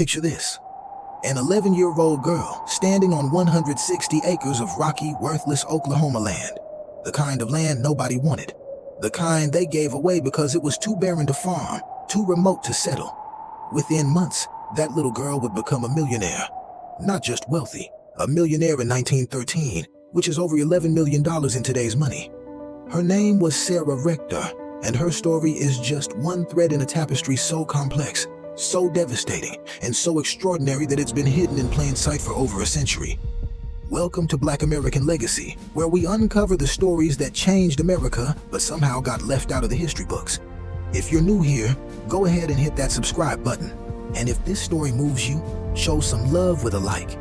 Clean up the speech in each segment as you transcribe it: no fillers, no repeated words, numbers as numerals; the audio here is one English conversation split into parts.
Picture this. An 11-year-old girl standing on 160 acres of rocky, worthless Oklahoma land. The kind of land nobody wanted. The kind they gave away because it was too barren to farm, too remote to settle. Within months, that little girl would become a millionaire. Not just wealthy, a millionaire in 1913, which is over $11 million in today's money. Her name was Sarah Rector, and her story is just one thread in a tapestry so complex, so devastating, and so extraordinary that it's been hidden in plain sight for over a century. Welcome to Black American Legacy, where we uncover the stories that changed America but somehow got left out of the history books. If you're new here, go ahead and hit that subscribe button. And if this story moves you, show some love with a like.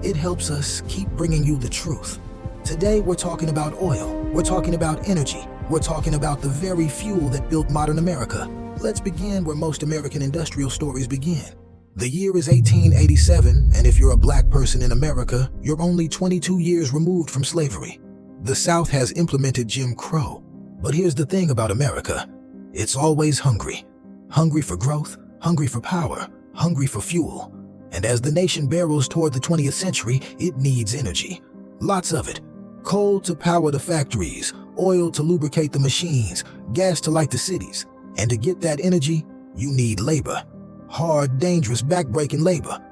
It helps us keep bringing you the truth. Today we're talking about oil, we're talking about energy, we're talking about the very fuel that built modern America. Let's begin where most American industrial stories begin. The year is 1887, and if you're a black person in America, you're only 22 years removed from slavery. The South has implemented Jim Crow. But here's the thing about America. It's always hungry. Hungry for growth, hungry for power, hungry for fuel. And as the nation barrels toward the 20th century, it needs energy. Lots of it. Coal to power the factories, oil to lubricate the machines, gas to light the cities. And to get that energy, you need labor. Hard, dangerous, back-breaking labor.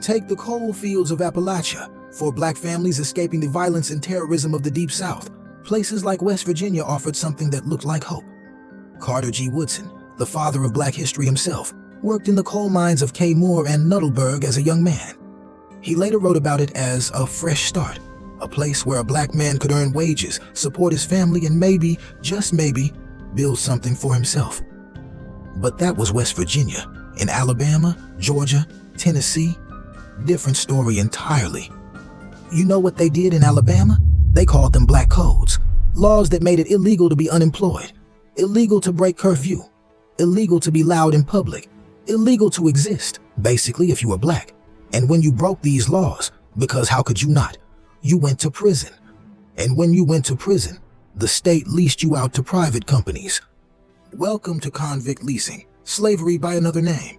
Take the coal fields of Appalachia. For black families escaping the violence and terrorism of the Deep South, places like West Virginia offered something that looked like hope. Carter G. Woodson, the father of black history himself, worked in the coal mines of Kmore and Nuttleburg as a young man. He later wrote about it as a fresh start, a place where a black man could earn wages, support his family, and maybe, just maybe, build something for himself. But that was West Virginia. In Alabama, Georgia, Tennessee, different story entirely. You know what they did in Alabama? They called them black codes, laws that made it illegal to be unemployed, illegal to break curfew, illegal to be loud in public, illegal to exist, basically, if you were black. And when you broke these laws, because how could you not, you went to prison. And when you went to prison, the state leased you out to private companies. Welcome to convict leasing, slavery by another name.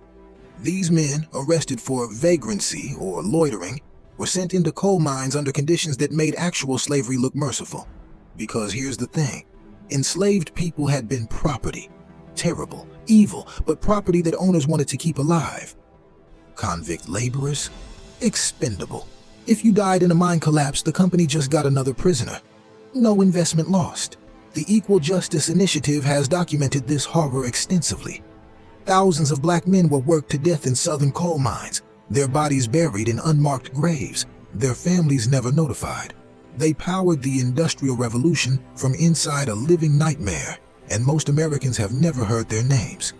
These men, arrested for vagrancy or loitering, were sent into coal mines under conditions that made actual slavery look merciful. Because here's the thing, enslaved people had been property. Terrible, evil, but property that owners wanted to keep alive. Convict laborers, expendable. If you died in a mine collapse, the company just got another prisoner. No investment lost. The Equal Justice Initiative has documented this horror extensively. Thousands of black men were worked to death in southern coal mines, their bodies buried in unmarked graves, their families never notified. They powered the Industrial Revolution from inside a living nightmare, and most Americans have never heard their names.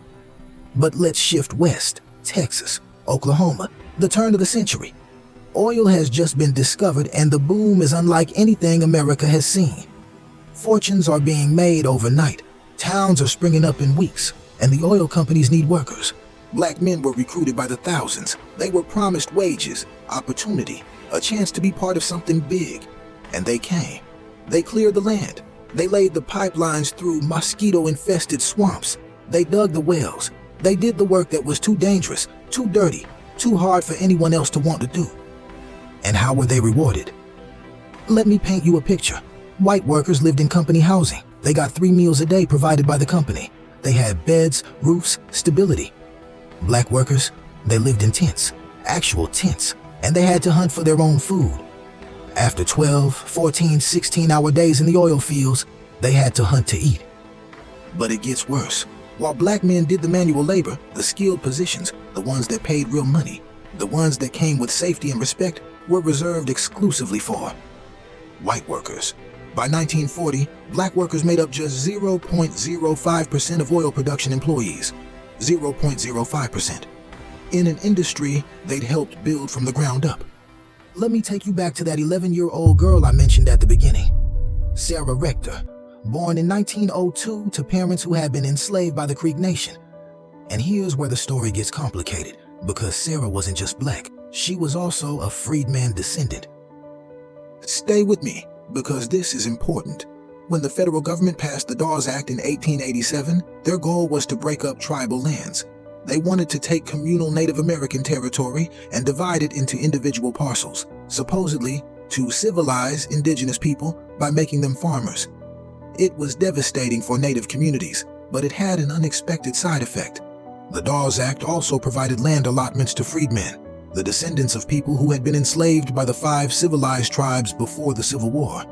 But let's shift west, Texas, Oklahoma, the turn of the century. Oil has just been discovered, and the boom is unlike anything America has seen. Fortunes are being made overnight. Towns are springing up in weeks, and the oil companies need workers. Black men were recruited by the thousands. They were promised wages, opportunity, a chance to be part of something big. And they came. They cleared the land. They laid the pipelines through mosquito-infested swamps. They dug the wells. They did the work that was too dangerous, too dirty, too hard for anyone else to want to do. And how were they rewarded? Let me paint you a picture. White workers lived in company housing. They got 3 meals a day provided by the company. They had beds, roofs, stability. Black workers, they lived in tents, actual tents, and they had to hunt for their own food. After 12, 14, 16-hour days in the oil fields, they had to hunt to eat. But it gets worse. While black men did the manual labor, the skilled positions, the ones that paid real money, the ones that came with safety and respect, were reserved exclusively for white workers. By 1940, black workers made up just 0.05% of oil production employees. 0.05%. In an industry they'd helped build from the ground up. Let me take you back to that 11-year-old girl I mentioned at the beginning. Sarah Rector, born in 1902 to parents who had been enslaved by the Creek Nation. And here's where the story gets complicated, because Sarah wasn't just black, she was also a freedman descendant. Stay with me, because this is important. When the federal government passed the Dawes Act in 1887, their goal was to break up tribal lands. They wanted to take communal Native American territory and divide it into individual parcels, supposedly to civilize indigenous people by making them farmers. It was devastating for Native communities, but it had an unexpected side effect. The Dawes Act also provided land allotments to freedmen, the descendants of people who had been enslaved by the 5 civilized tribes before the Civil War.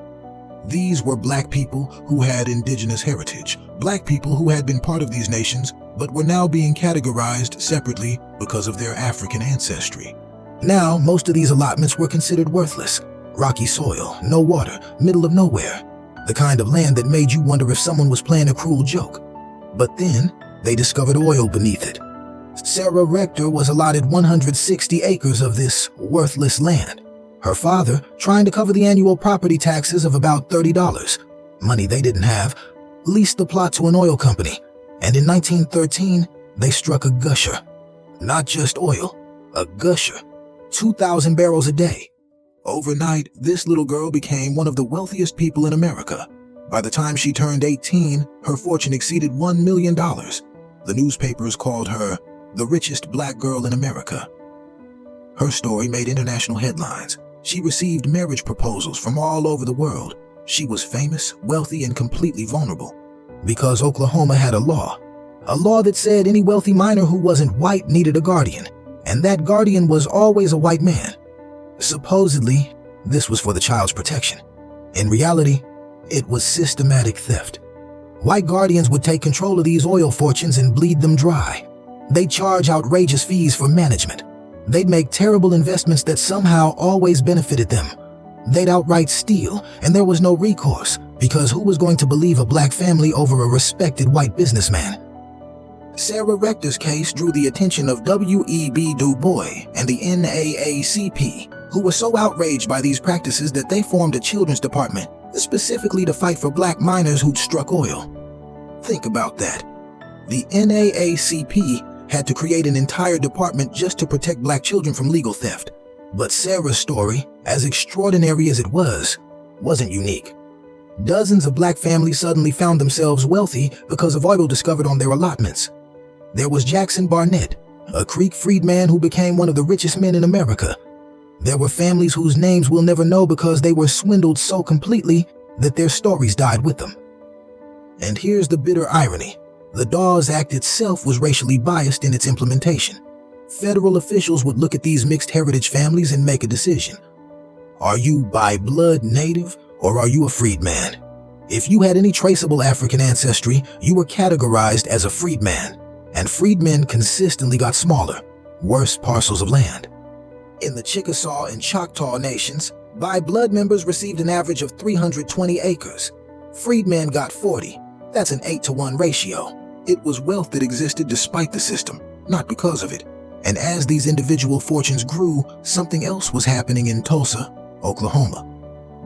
These were black people who had indigenous heritage, black people who had been part of these nations, but were now being categorized separately because of their African ancestry. Now, most of these allotments were considered worthless. Rocky soil, no water, middle of nowhere. The kind of land that made you wonder if someone was playing a cruel joke. But then, they discovered oil beneath it. Sarah Rector was allotted 160 acres of this worthless land. Her father trying to cover the annual property taxes of about $30, money they didn't have, leased the plot to an oil company. And in 1913, they struck a gusher. Not just oil, a gusher. 2,000 barrels a day. Overnight, this little girl became one of the wealthiest people in America. By the time she turned 18, her fortune exceeded $1 million. The newspapers called her the richest black girl in America. Her story made international headlines. She received marriage proposals from all over the world. She was famous, wealthy, and completely vulnerable. Because Oklahoma had a law that said any wealthy minor who wasn't white needed a guardian, and that guardian was always a white man. Supposedly, this was for the child's protection. In reality, it was systematic theft. White guardians would take control of these oil fortunes and bleed them dry. They'd charge outrageous fees for management. They'd make terrible investments that somehow always benefited them. They'd outright steal, and there was no recourse, because who was going to believe a black family over a respected white businessman? Sarah Rector's case drew the attention of W.E.B. Du Bois and the NAACP, who were so outraged by these practices that they formed a children's department specifically to fight for black miners who'd struck oil. Think about that. The NAACP had to create an entire department just to protect black children from legal theft. But Sarah's story, as extraordinary as it was, wasn't unique. Dozens of black families suddenly found themselves wealthy because of oil discovered on their allotments. There was Jackson Barnett, a Creek freedman who became one of the richest men in America. There were families whose names we'll never know because they were swindled so completely that their stories died with them. And here's the bitter irony. The Dawes Act itself was racially biased in its implementation. Federal officials would look at these mixed heritage families and make a decision. Are you by blood Native or are you a freedman? If you had any traceable African ancestry, you were categorized as a freedman, and freedmen consistently got smaller, worse parcels of land. In the Chickasaw and Choctaw nations, by blood members received an average of 320 acres. Freedmen got 40. That's an 8-to-1 ratio. It was wealth that existed despite the system, not because of it. And as these individual fortunes grew, something else was happening in Tulsa, Oklahoma.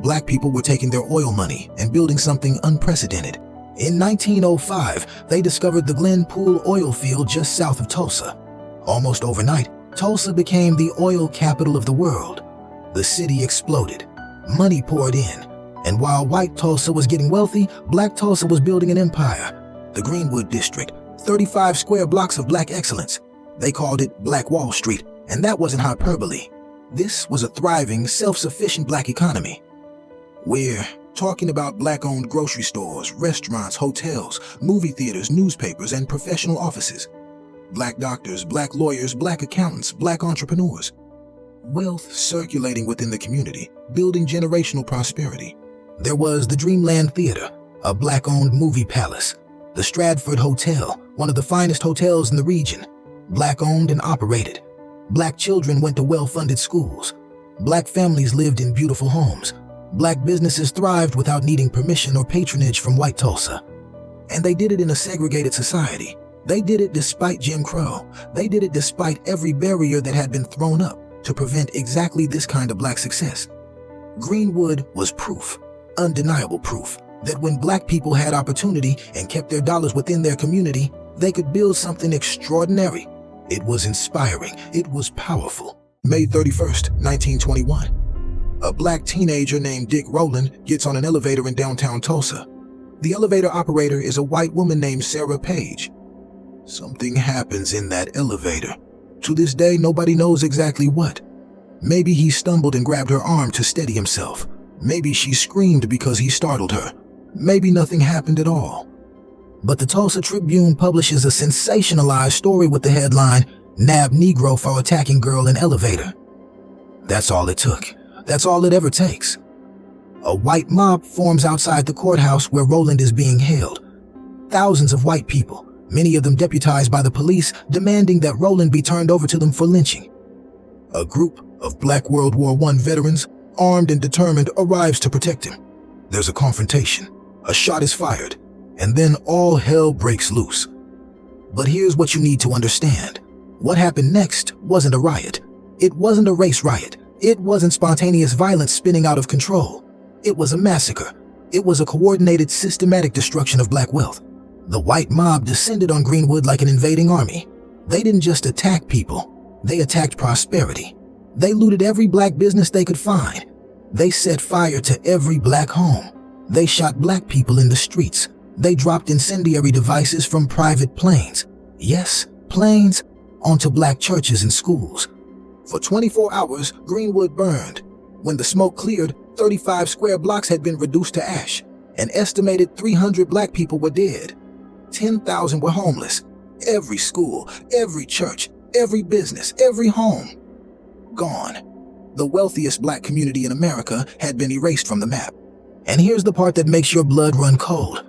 Black people were taking their oil money and building something unprecedented. In 1905, they discovered the Glen Pool oil field just south of Tulsa. Almost overnight, Tulsa became the oil capital of the world. The city exploded. Money poured in. And while white Tulsa was getting wealthy, black Tulsa was building an empire. The Greenwood District, 35 square blocks of black excellence. They called it Black Wall Street, and that wasn't hyperbole. This was a thriving, self-sufficient black economy. We're talking about black-owned grocery stores, restaurants, hotels, movie theaters, newspapers, and professional offices. Black doctors, black lawyers, black accountants, black entrepreneurs. Wealth circulating within the community, building generational prosperity. There was the Dreamland Theater, a black-owned movie palace. The Stratford Hotel, one of the finest hotels in the region. Black-owned and operated. Black children went to well-funded schools. Black families lived in beautiful homes. Black businesses thrived without needing permission or patronage from white Tulsa. And they did it in a segregated society. They did it despite Jim Crow. They did it despite every barrier that had been thrown up to prevent exactly this kind of black success. Greenwood was proof, undeniable proof, that when black people had opportunity and kept their dollars within their community, they could build something extraordinary. It was inspiring. It was powerful. May 31st, 1921. A black teenager named Dick Rowland gets on an elevator in downtown Tulsa. The elevator operator is a white woman named Sarah Page. Something happens in that elevator. To this day, nobody knows exactly what. Maybe he stumbled and grabbed her arm to steady himself. Maybe she screamed because he startled her. Maybe nothing happened at all. But the Tulsa Tribune publishes a sensationalized story with the headline, "Nab Negro for attacking girl in elevator." That's all it took. That's all it ever takes. A white mob forms outside the courthouse where Roland is being held. Thousands of white people, many of them deputized by the police, demanding that Roland be turned over to them for lynching. A group of Black World War I veterans, armed and determined, arrives to protect him. There's a confrontation. A shot is fired, and then all hell breaks loose. But here's what you need to understand. What happened next wasn't a riot. It wasn't a race riot. It wasn't spontaneous violence spinning out of control. It was a massacre. It was a coordinated, systematic destruction of black wealth. The white mob descended on Greenwood like an invading army. They didn't just attack people. They attacked prosperity. They looted every black business they could find. They set fire to every black home. They shot black people in the streets. They dropped incendiary devices from private planes. Yes, planes, onto black churches and schools. For 24 hours, Greenwood burned. When the smoke cleared, 35 square blocks had been reduced to ash. An estimated 300 black people were dead. 10,000 were homeless. Every school, every church, every business, every home, gone. The wealthiest black community in America had been erased from the map. And here's the part that makes your blood run cold.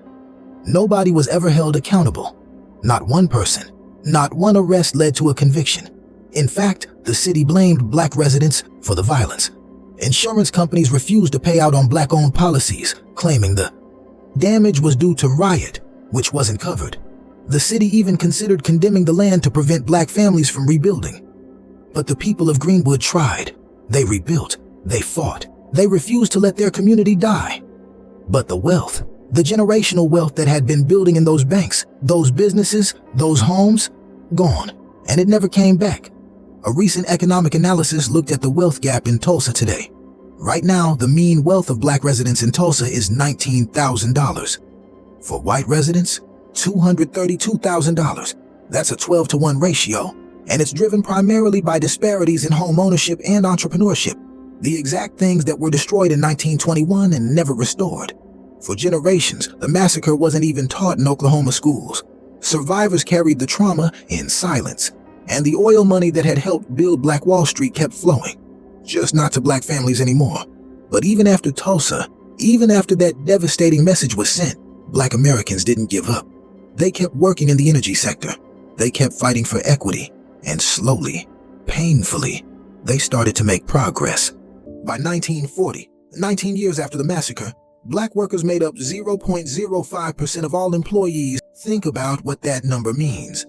Nobody was ever held accountable. Not one person. Not one arrest led to a conviction. In fact, the city blamed black residents for the violence. Insurance companies refused to pay out on black-owned policies, claiming the damage was due to riot, which wasn't covered. The city even considered condemning the land to prevent black families from rebuilding. But the people of Greenwood tried. They rebuilt. They fought. They refused to let their community die. But the wealth, the generational wealth that had been building in those banks, those businesses, those homes, gone. And it never came back. A recent economic analysis looked at the wealth gap in Tulsa today. Right now, the mean wealth of black residents in Tulsa is $19,000. For white residents, $232,000. That's a 12-to-1 ratio, and it's driven primarily by disparities in home ownership and entrepreneurship, the exact things that were destroyed in 1921 and never restored. For generations, the massacre wasn't even taught in Oklahoma schools. Survivors carried the trauma in silence, and the oil money that had helped build Black Wall Street kept flowing. Just not to black families anymore. But even after Tulsa, even after that devastating message was sent, black Americans didn't give up. They kept working in the energy sector. They kept fighting for equity. And slowly, painfully, they started to make progress. By 1940, 19 years after the massacre, black workers made up 0.05% of all employees. Think about what that number means.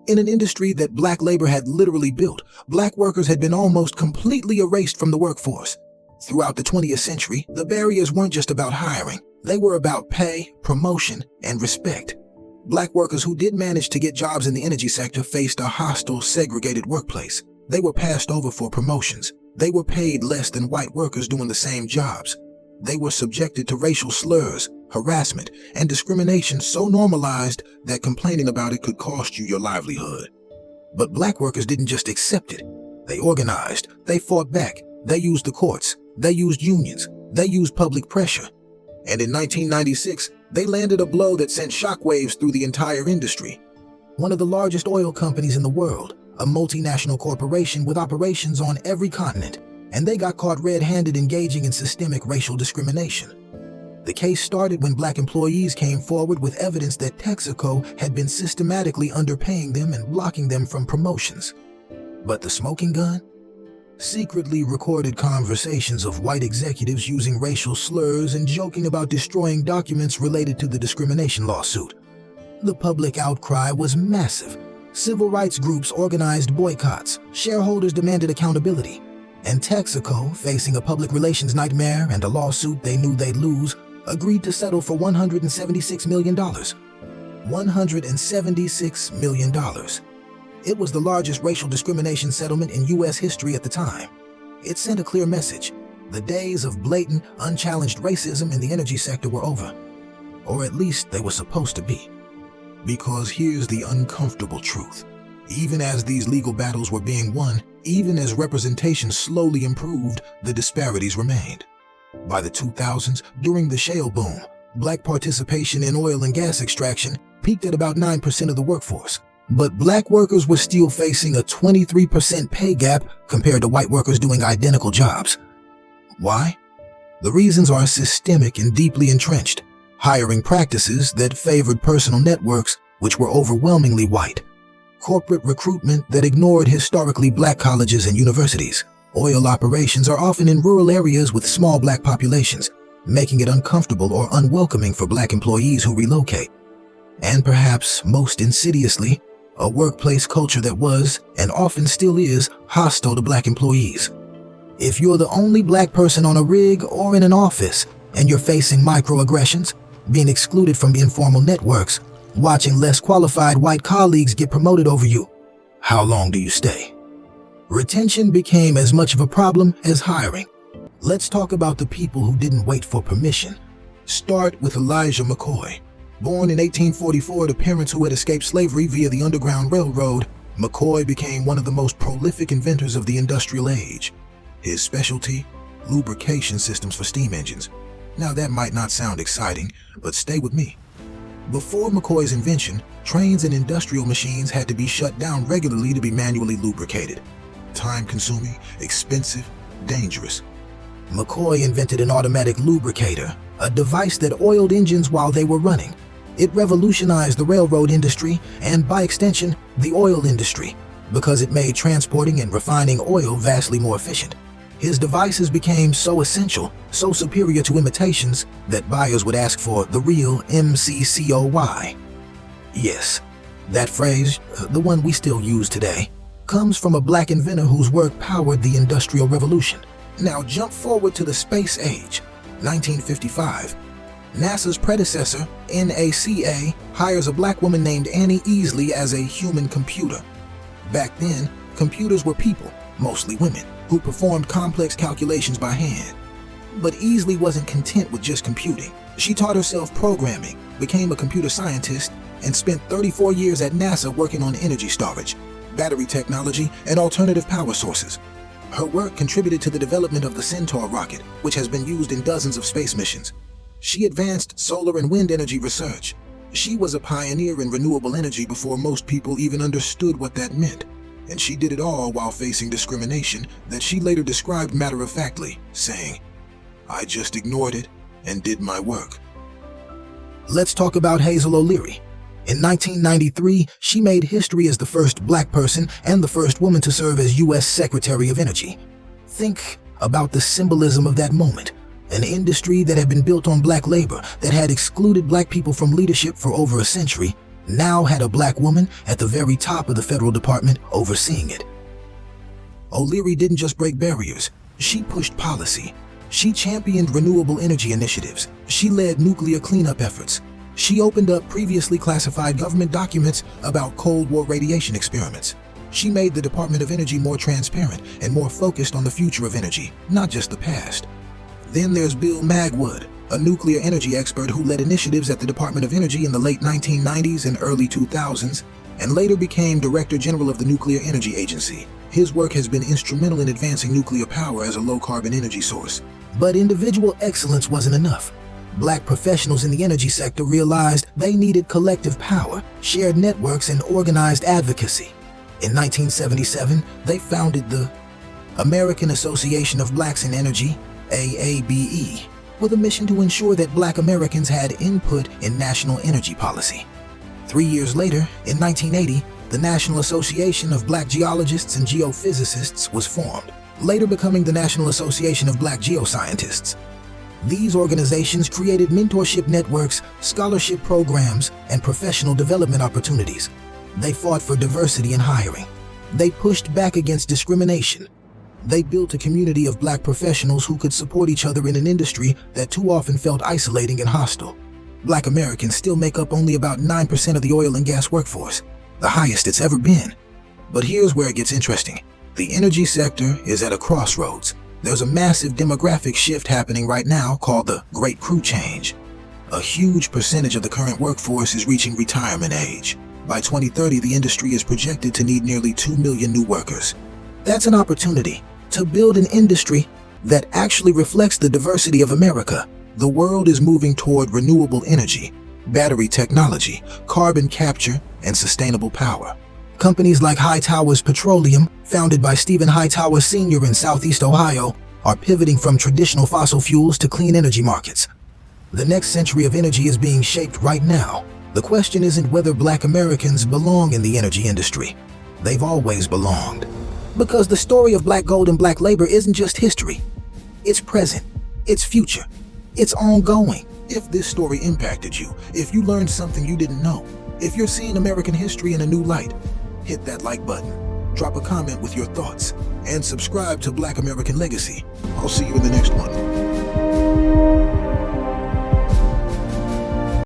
In an industry that black labor had literally built, black workers had been almost completely erased from the workforce. Throughout the 20th century, the barriers weren't just about hiring. They were about pay, promotion, and respect. Black workers who did manage to get jobs in the energy sector faced a hostile, segregated workplace. They were passed over for promotions. They were paid less than white workers doing the same jobs. They were subjected to racial slurs, harassment, and discrimination so normalized that complaining about it could cost you your livelihood. But black workers didn't just accept it. They organized, they fought back, they used the courts, they used unions, they used public pressure. And in 1996, they landed a blow that sent shockwaves through the entire industry. One of the largest oil companies in the world, a multinational corporation with operations on every continent, and they got caught red-handed engaging in systemic racial discrimination. The case started when black employees came forward with evidence that Texaco had been systematically underpaying them and blocking them from promotions. But the smoking gun? Secretly recorded conversations of white executives using racial slurs and joking about destroying documents related to the discrimination lawsuit. The public outcry was massive. Civil rights groups organized boycotts, shareholders demanded accountability, and Texaco, facing a public relations nightmare and a lawsuit they knew they'd lose, agreed to settle for $176 million. $176 million. It was the largest racial discrimination settlement in U.S. history at the time. It sent a clear message. The days of blatant, unchallenged racism in the energy sector were over. Or at least they were supposed to be. Because here's the uncomfortable truth. Even as these legal battles were being won, even as representation slowly improved, the disparities remained. By the 2000s, during the shale boom, black participation in oil and gas extraction peaked at about 9% of the workforce. But black workers were still facing a 23% pay gap compared to white workers doing identical jobs. Why? The reasons are systemic and deeply entrenched. Hiring practices that favored personal networks, which were overwhelmingly white. Corporate recruitment that ignored historically black colleges and universities. Oil operations are often in rural areas with small black populations, making it uncomfortable or unwelcoming for black employees who relocate. And perhaps most insidiously, a workplace culture that was, and often still is, hostile to black employees. If you're the only black person on a rig or in an office, and you're facing microaggressions, being excluded from informal networks, watching less qualified white colleagues get promoted over you, how long do you stay? Retention became as much of a problem as hiring. Let's talk about the people who didn't wait for permission. Start with Elijah McCoy. Born in 1844 to parents who had escaped slavery via the Underground Railroad, McCoy became one of the most prolific inventors of the industrial age. His specialty? Lubrication systems for steam engines. Now that might not sound exciting, but stay with me. Before McCoy's invention, trains and industrial machines had to be shut down regularly to be manually lubricated. Time-consuming, expensive, dangerous. McCoy invented an automatic lubricator, a device that oiled engines while they were running. It revolutionized the railroad industry and, by extension, the oil industry, because it made transporting and refining oil vastly more efficient. His devices became so essential, so superior to imitations, that buyers would ask for the real MCCOY. Yes, that phrase, the one we still use today, comes from a black inventor whose work powered the Industrial Revolution. Now jump forward to the space age, 1955. NASA's predecessor, NACA, hires a black woman named Annie Easley as a human computer. Back then, computers were people, mostly women, who performed complex calculations by hand. But Easley wasn't content with just computing. She taught herself programming, became a computer scientist, and spent 34 years at NASA working on energy storage, battery technology, and alternative power sources. Her work contributed to the development of the Centaur rocket, which has been used in dozens of space missions. She advanced solar and wind energy research. She was a pioneer in renewable energy before most people even understood what that meant. And she did it all while facing discrimination that she later described matter-of-factly, saying, "I just ignored it and did my work." Let's talk about Hazel O'Leary. In 1993, she made history as the first black person and the first woman to serve as U.S. Secretary of Energy. Think about the symbolism of that moment. An industry that had been built on black labor, that had excluded black people from leadership for over a century, now had a black woman at the very top of the federal department overseeing it. O'Leary didn't just break barriers, she pushed policy. She championed renewable energy initiatives. She led nuclear cleanup efforts. She opened up previously classified government documents about Cold War radiation experiments. She made the Department of Energy more transparent and more focused on the future of energy, not just the past. Then there's Bill Magwood, a nuclear energy expert who led initiatives at the Department of Energy in the late 1990s and early 2000s, and later became Director General of the Nuclear Energy Agency. His work has been instrumental in advancing nuclear power as a low-carbon energy source. But individual excellence wasn't enough. Black professionals in the energy sector realized they needed collective power, shared networks, and organized advocacy. In 1977, they founded the American Association of Blacks in Energy, AABE, with a mission to ensure that black Americans had input in national energy policy. 3 years later, in 1980, the National Association of Black Geologists and Geophysicists was formed, later becoming the National Association of Black Geoscientists. These organizations created mentorship networks, scholarship programs, and professional development opportunities. They fought for diversity in hiring. They pushed back against discrimination. They built a community of black professionals who could support each other in an industry that too often felt isolating and hostile. Black Americans still make up only about 9% of the oil and gas workforce, the highest it's ever been. But here's where it gets interesting. The energy sector is at a crossroads. There's a massive demographic shift happening right now called the Great Crew Change. A huge percentage of the current workforce is reaching retirement age. By 2030, the industry is projected to need nearly 2 million new workers. That's an opportunity to build an industry that actually reflects the diversity of America. The world is moving toward renewable energy, battery technology, carbon capture, and sustainable power. Companies like Hightowers Petroleum, founded by Stephen Hightower Sr. in Southeast Ohio, are pivoting from traditional fossil fuels to clean energy markets. The next century of energy is being shaped right now. The question isn't whether Black Americans belong in the energy industry. They've always belonged. Because the story of Black gold and Black labor isn't just history. It's present. It's future. It's ongoing. If this story impacted you, if you learned something you didn't know, if you're seeing American history in a new light, hit that like button, drop a comment with your thoughts, and subscribe to Black American Legacy. I'll see you in the next one.